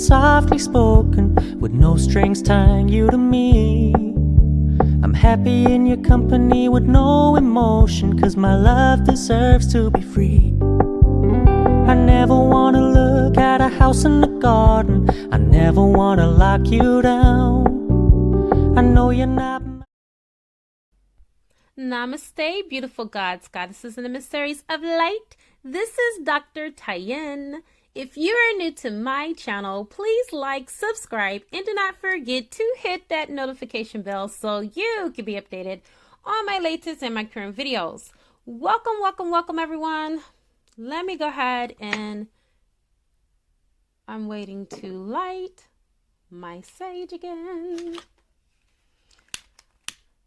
softly spoken, with no strings tying you to me. I'm happy in your company with no emotion, 'cause my love deserves to be free. I never wanna look at a house in the garden. I never wanna lock you down. I know you're not. Namaste, beautiful gods, goddesses, and emissaries of light. This is Dr. Tyen. If you are new to my channel, please like, subscribe, and do not forget to hit that notification bell so you can be updated on my latest and my current videos. Welcome, welcome, welcome, everyone. Let me go ahead and I'm waiting to light my sage again.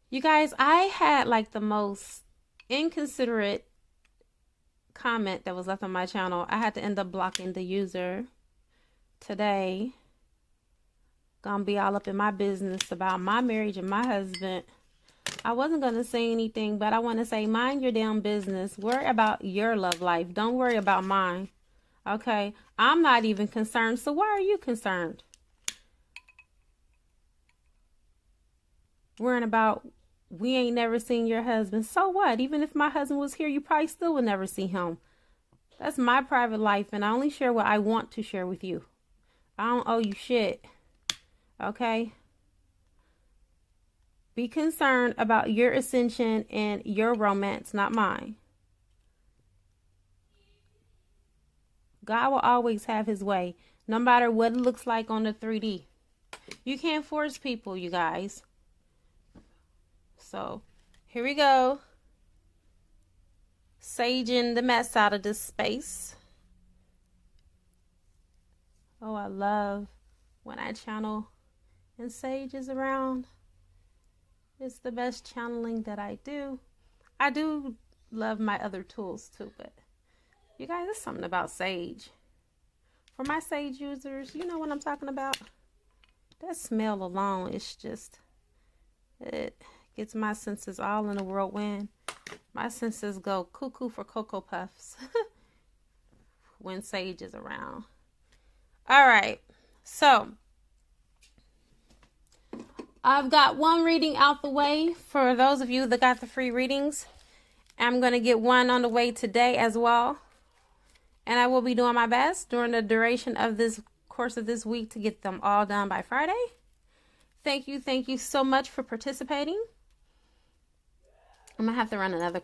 You guys, I had like the most inconsiderate comment that was left on my channel. I had to end up blocking the user today. Gonna be all up in my business about my marriage and my husband. I wasn't gonna say anything, but I want to say, mind your damn business. Worry about your love life. Don't worry about mine. Okay? I'm not even concerned, so why are you concerned? Worrying about we ain't never seen your husband. So what? Even if my husband was here, you probably still would never see him. That's my private life, and I only share what I want to share with you. I don't owe you shit. Okay? Be concerned about your ascension and your romance, not mine. God will always have his way, no matter what it looks like on the 3D. You can't force people, you guys. So, here we go. Saging the mess out of this space. Oh, I love when I channel and Sage is around. It's the best channeling that I do. I do love my other tools too, but you guys, there's something about Sage. For my Sage users, you know what I'm talking about? That smell alone is just, it gets my senses all in a whirlwind. My senses go cuckoo for Cocoa Puffs when Sage is around. All right, so I've got one reading out the way for those of you that got the free readings. I'm going to get one on the way today as well. And I will be doing my best during the duration of this course of this week to get them all done by Friday. Thank you so much for participating. I'm going to have to run another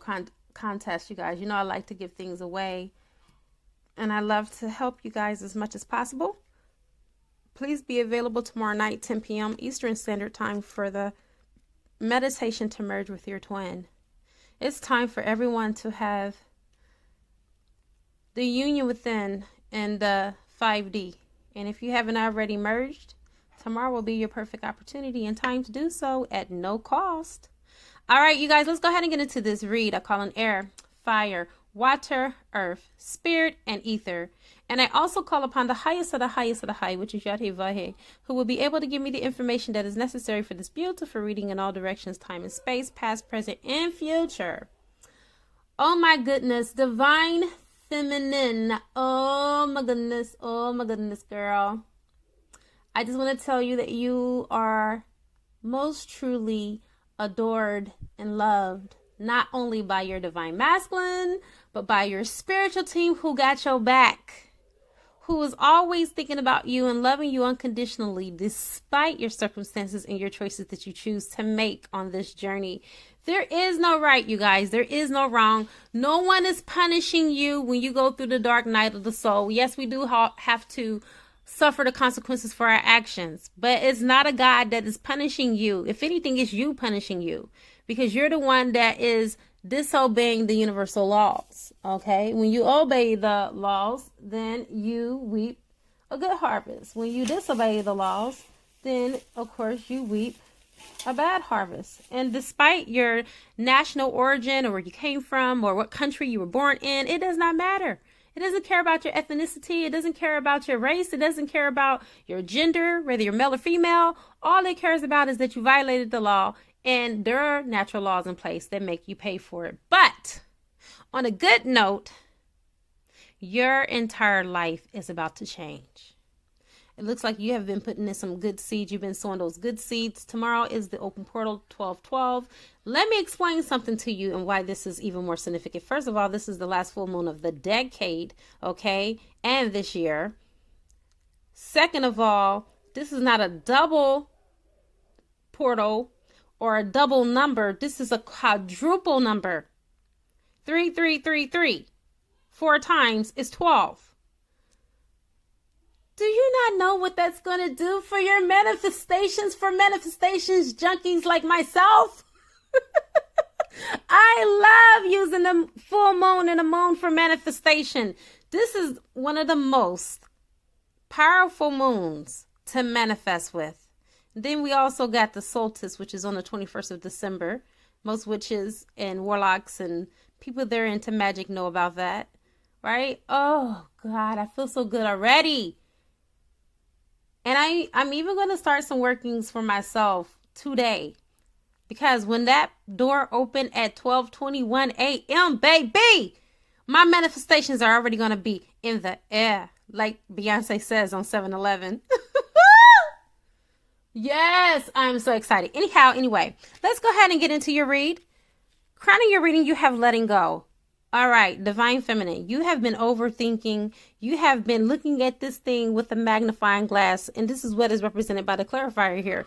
contest, you guys. You know I like to give things away. And I love to help you guys as much as possible. Please be available tomorrow night, 10 p.m. Eastern Standard Time for the meditation to merge with your twin. It's time for everyone to have the union within in the 5D. And if you haven't already merged, tomorrow will be your perfect opportunity and time to do so at no cost. All right, you guys, let's go ahead and get into this read. I call on air, fire, water, earth, spirit, and ether. And I also call upon the highest of the highest of the high, which is Yahweh, who will be able to give me the information that is necessary for this beautiful reading in all directions, time and space, past, present, and future. Oh my goodness, divine feminine. Oh my goodness, girl. I just want to tell you that you are most truly adored and loved, not only by your divine masculine, but by your spiritual team who got your back, who is always thinking about you and loving you unconditionally despite your circumstances and your choices that you choose to make on this journey. There is no right, you guys. There is no wrong. No one is punishing you when you go through the dark night of the soul. Yes, we do have to suffer the consequences for our actions, but it's not a God that is punishing you. If anything, it's you punishing you, because you're the one that is disobeying the universal laws. Okay, when you obey the laws, then you reap a good harvest. When you disobey the laws, then of course you reap a bad harvest. And despite your national origin or where you came from or what country you were born in, it does not matter. It doesn't care about your ethnicity. It doesn't care about your race. It doesn't care about your gender, whether you're male or female. All it cares about is that you violated the law, and there are natural laws in place that make you pay for it. But on a good note, your entire life is about to change. It looks like you have been putting in some good seeds. You've been sowing those good seeds. Tomorrow is the open portal 12/12. Let me explain something to you and why this is even more significant. First of all, this is the last full moon of the decade, okay, and this year. Second of all, this is not a double portal or a double number. This is a quadruple number. 3 4 times is 12. Do you not know what that's going to do for your manifestations, for manifestations junkies like myself? I love using the full moon and the moon for manifestation. This is one of the most powerful moons to manifest with. Then we also got the solstice, which is on the 21st of December. Most witches and warlocks and people that are into magic know about that, right? Oh, God, I feel so good already. And I'm even going to start some workings for myself today. Because when that door opened at 12:21 a.m., baby, my manifestations are already going to be in the air. Like Beyonce says on 7-Eleven. Yes, I'm so excited. Anyway, let's go ahead and get into your read. Crowning your reading, you have letting go. All right, Divine Feminine, you have been overthinking. You have been looking at this thing with a magnifying glass. And this is what is represented by the clarifier here.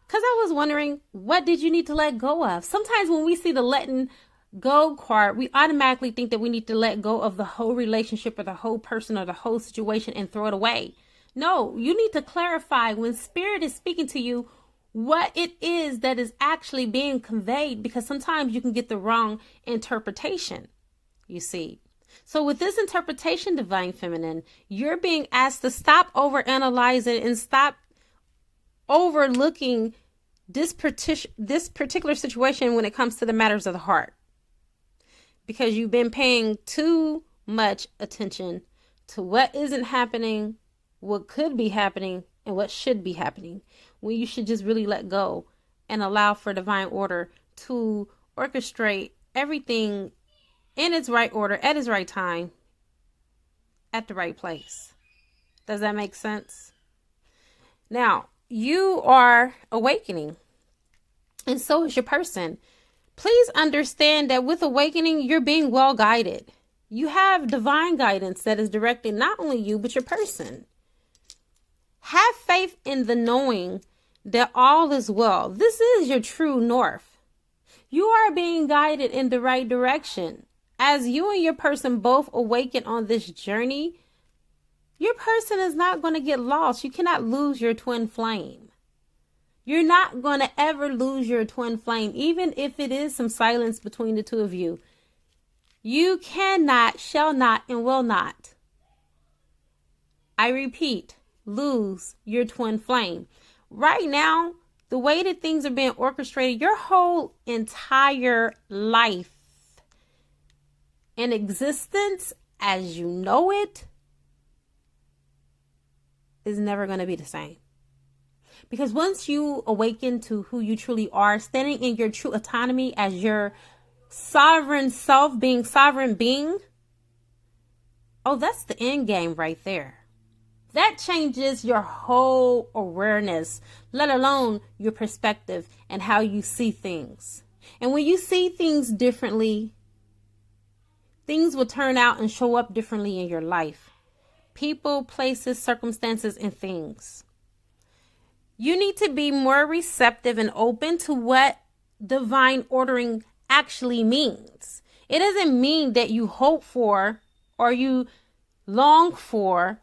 Because I was wondering, what did you need to let go of? Sometimes when we see the letting go card, we automatically think that we need to let go of the whole relationship or the whole person or the whole situation and throw it away. No, you need to clarify when Spirit is speaking to you what it is that is actually being conveyed, because sometimes you can get the wrong interpretation, you see. So with this interpretation, Divine Feminine, you're being asked to stop overanalyzing and stop overlooking this particular situation when it comes to the matters of the heart. Because you've been paying too much attention to what isn't happening, what could be happening, and what should be happening, when you should just really let go and allow for divine order to orchestrate everything in its right order, at its right time, at the right place. Does that make sense? Now, you are awakening, and so is your person. Please understand that with awakening, you're being well guided. You have divine guidance that is directing not only you, but your person. Have faith in the knowing that all is well. This is your true north. You are being guided in the right direction. As you and your person both awaken on this journey, your person is not going to get lost. You cannot lose your twin flame. You're not going to ever lose your twin flame, even if it is some silence between the two of you. You cannot, shall not, and will not, I repeat, lose your twin flame. Right now, the way that things are being orchestrated, your whole entire life and existence as you know it is never going to be the same. Because once you awaken to who you truly are, standing in your true autonomy as your sovereign self, being sovereign being, oh, that's the end game right there. That changes your whole awareness, let alone your perspective and how you see things. And when you see things differently, things will turn out and show up differently in your life. People, places, circumstances, and things. You need to be more receptive and open to what divine ordering actually means. It doesn't mean that you hope for or you long for.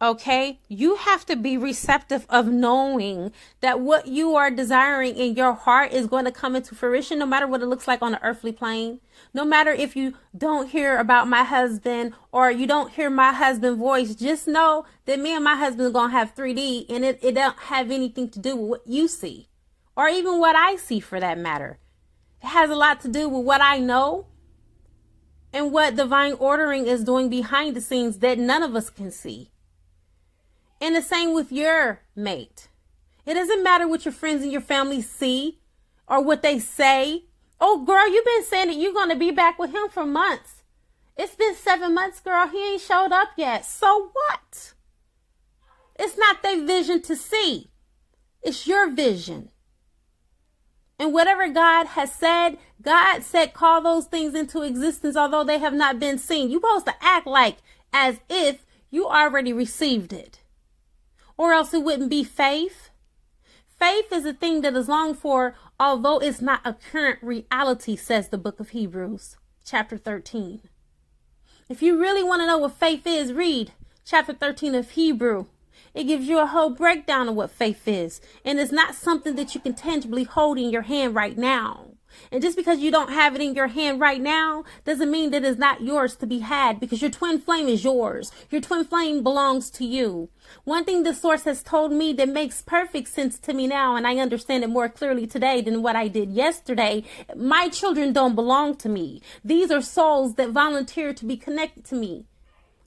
Okay, you have to be receptive of knowing that what you are desiring in your heart is going to come into fruition, no matter what it looks like on the earthly plane. No matter if you don't hear about my husband or you don't hear my husband's voice, just know that me and my husband are going to have 3D, and it don't have anything to do with what you see or even what I see, for that matter. It has a lot to do with what I know and what divine ordering is doing behind the scenes that none of us can see. And the same with your mate. It doesn't matter what your friends and your family see or what they say. Oh, girl, you've been saying that you're going to be back with him for months. It's been 7 months, girl. He ain't showed up yet. So what? It's not their vision to see. It's your vision. And whatever God has said, God said, call those things into existence, although they have not been seen. You're supposed to act like as if you already received it, or else it wouldn't be faith. Faith is a thing that is longed for, although it's not a current reality, says the book of Hebrews, chapter 13. If you really want to know what faith is, read chapter 13 of Hebrew. It gives you a whole breakdown of what faith is. And it's not something that you can tangibly hold in your hand right now. And just because you don't have it in your hand right now doesn't mean that it's not yours to be had, because your twin flame is yours. Your twin flame belongs to you. One thing the source has told me that makes perfect sense to me now, and I understand it more clearly today than what I did yesterday. My children don't belong to me. These are souls that volunteer to be connected to me.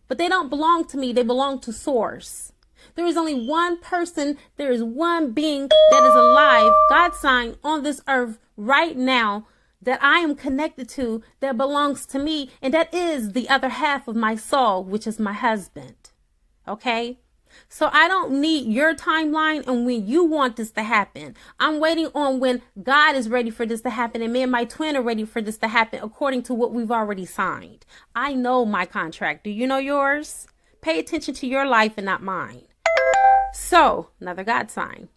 But they don't belong to me. They belong to source. There is only one person, there is one being that is alive, God's sign, on this earth right now that I am connected to, that belongs to me, and that is the other half of my soul, which is my husband. Okay? So I don't need your timeline and when you want this to happen. I'm waiting on when God is ready for this to happen, and me and my twin are ready for this to happen according to what we've already signed. I know my contract. Do you know yours? Pay attention to your life and not mine. So, another God sign.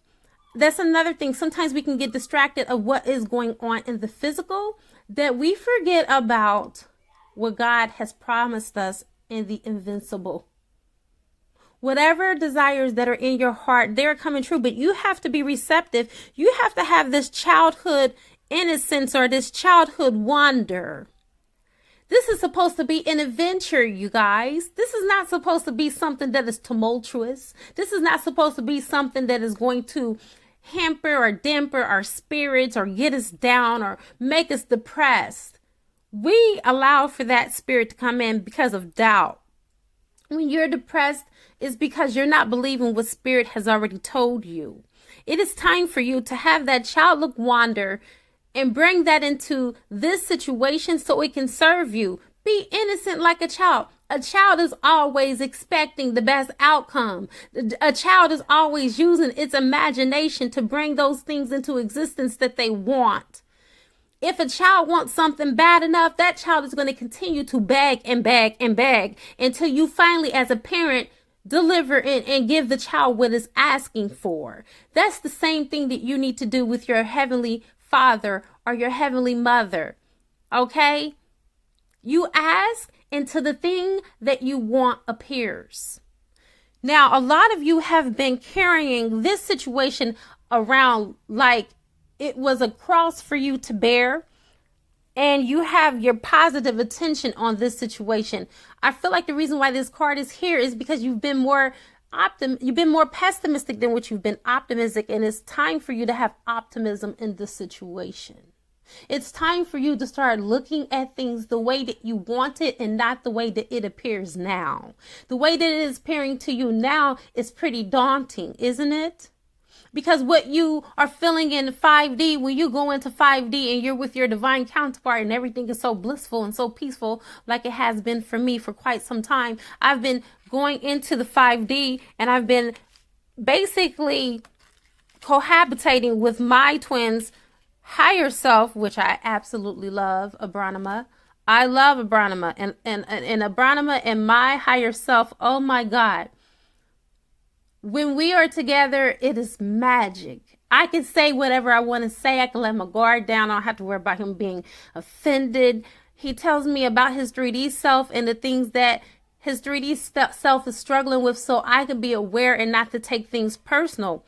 That's another thing. Sometimes we can get distracted of what is going on in the physical, that we forget about what God has promised us in the invincible. Whatever desires that are in your heart, they're coming true, but you have to be receptive. You have to have this childhood innocence or this childhood wonder. This is supposed to be an adventure, you guys. This is not supposed to be something that is tumultuous. This is not supposed to be something that is going to hamper or damper our spirits or get us down or make us depressed. We allow for that spirit to come in because of doubt. When you're depressed, it's because you're not believing what spirit has already told you. It is time for you to have that childlike wonder and bring that into this situation so it can serve you. Be innocent like a child. A child is always expecting the best outcome. A child is always using its imagination to bring those things into existence that they want. If a child wants something bad enough, that child is going to continue to beg and beg and beg until you finally, as a parent, deliver it and give the child what it's asking for. That's the same thing that you need to do with your heavenly Father or your heavenly mother. Okay? You ask until the thing that you want appears. Now, a lot of you have been carrying this situation around like it was a cross for you to bear, and you have your positive attention on this situation. I feel like the reason why this card is here is because you've been more pessimistic than what you've been optimistic, and it's time for you to have optimism in this situation. It's time for you to start looking at things the way that you want it and not the way that it appears now. The way that it is appearing to you now is pretty daunting, isn't it? Because what you are feeling in 5D, when you go into 5D and you're with your divine counterpart and everything is so blissful and so peaceful, like it has been for me for quite some time. I've been going into the 5D and I've been basically cohabitating with my twin's higher self, which I absolutely love, Abranima. I love Abranima and Abranima and my higher self. Oh my God. When we are together, it is magic. I can say whatever I want to say. I can let my guard down. I don't have to worry about him being offended. He tells me about his 3D self and the things that his 3D self is struggling with, so I can be aware and not to take things personal.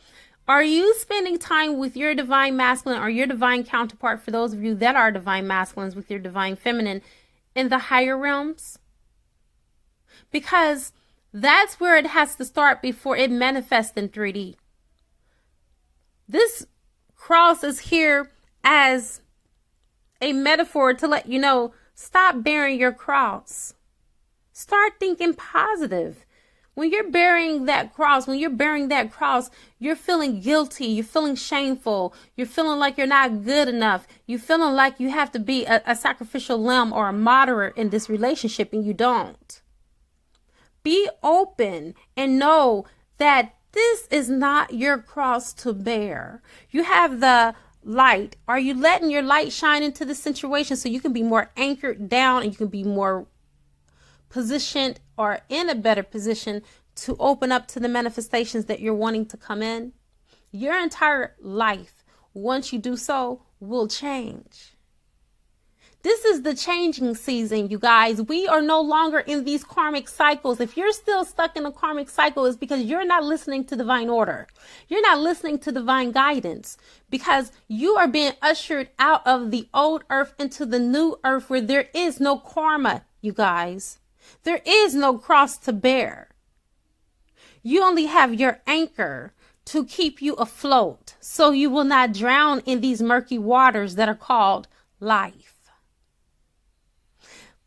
Are you spending time with your divine masculine or your divine counterpart, for those of you that are divine masculines, with your divine feminine in the higher realms? Because that's where it has to start before it manifests in 3D. This cross is here as a metaphor to let you know, stop bearing your cross. Start thinking positive. When you're bearing that cross, you're feeling guilty. You're feeling shameful. You're feeling like you're not good enough. You're feeling like you have to be a sacrificial lamb or a martyr in this relationship, and you don't. Be open and know that this is not your cross to bear. You have the light. Are you letting your light shine into the situation so you can be more anchored down and you can be more positioned or in a better position to open up to the manifestations that you're wanting to come in? Your entire life, once you do so, will change. This is the changing season, you guys. We are no longer in these karmic cycles. If you're still stuck in a karmic cycle, it's because you're not listening to divine order. You're not listening to divine guidance, because you are being ushered out of the old earth into the new earth where there is no karma, you guys. There is no cross to bear. You only have your anchor to keep you afloat so you will not drown in these murky waters that are called life.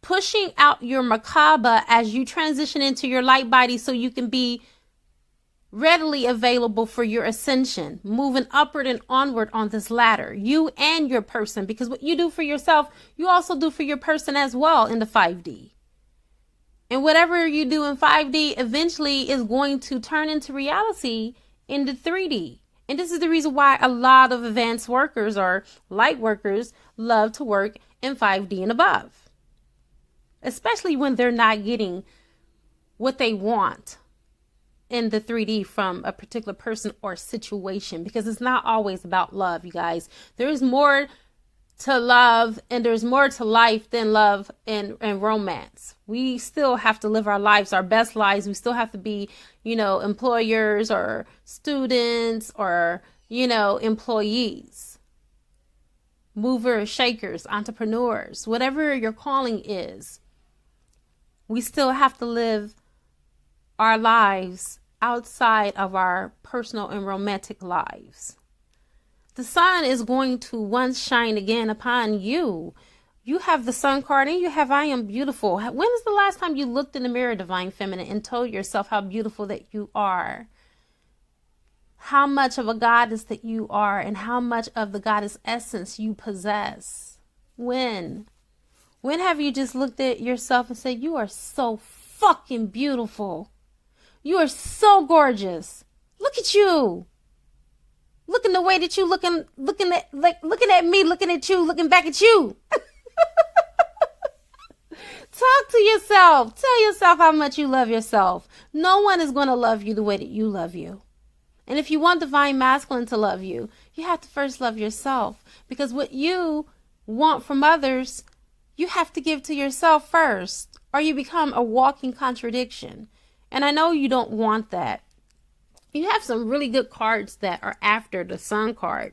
Pushing out your macabre as you transition into your light body so you can be readily available for your ascension, moving upward and onward on this ladder, you and your person, because what you do for yourself, you also do for your person as well in the 5D. And whatever you do in 5D eventually is going to turn into reality in the 3D. And this is the reason why a lot of advanced workers or light workers love to work in 5D and above. Especially when they're not getting what they want in the 3D from a particular person or situation. Because it's not always about love, you guys. There is more to love and there's more to life than love and romance. We still have to live our lives, our best lives. We still have to be, employers or students or, employees, movers, shakers, entrepreneurs, whatever your calling is. We still have to live our lives outside of our personal and romantic lives. The sun is going to once shine again upon you. You have the sun card and you have I am beautiful. When is the last time you looked in the mirror, divine feminine, and told yourself how beautiful that you are? How much of a goddess that you are and how much of the goddess essence you possess? When? When have you just looked at yourself and said, you are so fucking beautiful. You are so gorgeous. Look at you. Looking the way that you looking at me, looking at you, looking back at you. Talk to yourself. Tell yourself how much you love yourself. No one is going to love you the way that you love you. And if you want divine masculine to love you, you have to first love yourself. Because what you want from others, you have to give to yourself first, or you become a walking contradiction. And I know you don't want that. You have some really good cards that are after the sun card.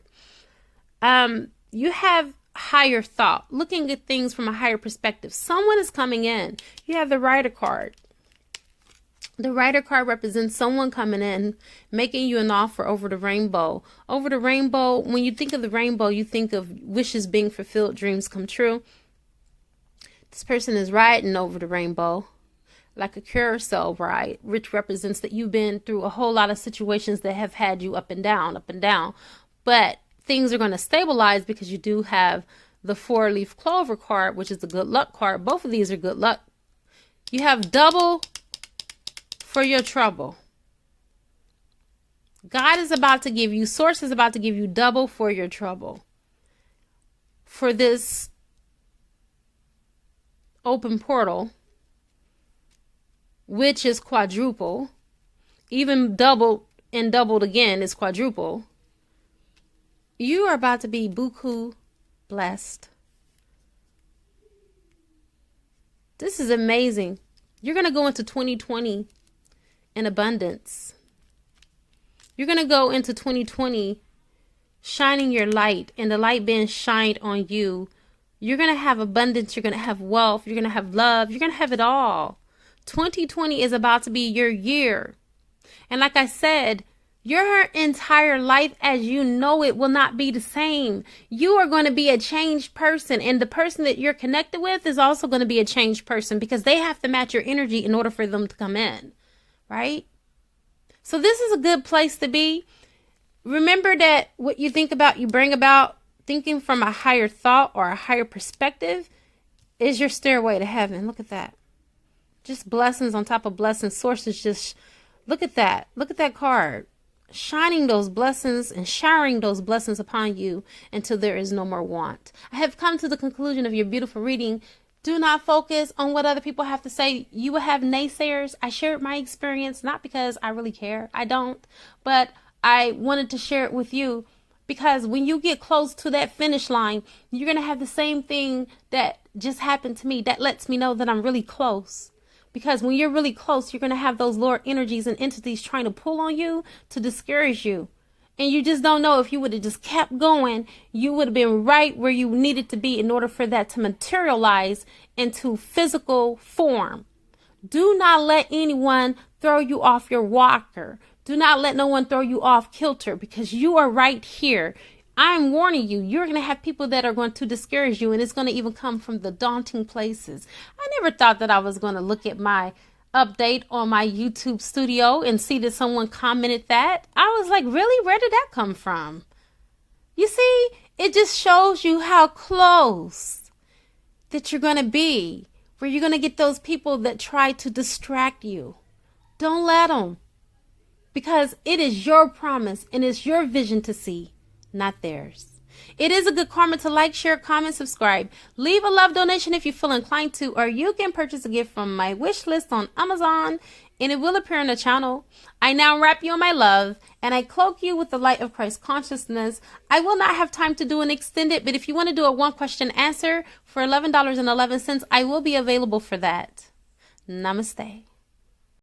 You have higher thought, looking at things from a higher perspective. Someone is coming in. You have the Rider card. The Rider card represents someone coming in, making you an offer over the rainbow. Over the rainbow, when you think of the rainbow, you think of wishes being fulfilled, dreams come true. This person is riding over the rainbow like a carousel ride, which represents that you've been through a whole lot of situations that have had you up and down. But things are going to stabilize because you do have the 4-leaf clover card, which is the good luck card. Both of these are good luck. You have double for your trouble. God is about to give you, Source is about to give you double for your trouble. For this open portal, which is quadruple, even doubled and doubled again is quadruple. You are about to be buku blessed. This is amazing. You're going to go into 2020 in abundance. You're going to go into 2020 shining your light and the light being shined on you. You're going to have abundance. You're going to have wealth. You're going to have love. You're going to have it all. 2020 is about to be your year. And like I said, your entire life as you know it will not be the same. You are going to be a changed person. And the person that you're connected with is also going to be a changed person because they have to match your energy in order for them to come in. Right? So this is a good place to be. Remember that what you think about, you bring about. Thinking from a higher thought or a higher perspective is your stairway to heaven. Look at that. Just blessings on top of blessings. Source is just Look at that. Look at that card. Shining those blessings and showering those blessings upon you until there is no more want. I have come to the conclusion of your beautiful reading. Do not focus on what other people have to say. You will have naysayers. I shared my experience, not because I really care. I don't. But I wanted to share it with you because when you get close to that finish line, you're going to have the same thing that just happened to me. That lets me know that I'm really close. Because when you're really close, you're going to have those lower energies and entities trying to pull on you to discourage you. And you just don't know, if you would have just kept going, you would have been right where you needed to be in order for that to materialize into physical form. Do not let anyone throw you off your walker. Do not let no one throw you off kilter, because you are right here. I'm warning you, you're going to have people that are going to discourage you, and it's going to even come from the daunting places. I never thought that I was going to look at my update on my YouTube studio and see that someone commented that. I was like, really? Where did that come from? You see, it just shows you how close that you're going to be, where you're going to get those people that try to distract you. Don't let them, because it is your promise and it's your vision to see, not theirs. It is a good karma to like, share, comment, subscribe. Leave a love donation if you feel inclined to, or you can purchase a gift from my wish list on Amazon, and it will appear on the channel. I now wrap you in my love, and I cloak you with the light of Christ consciousness. I will not have time to do an extended, but if you want to do a one question answer for $11.11, I will be available for that. Namaste.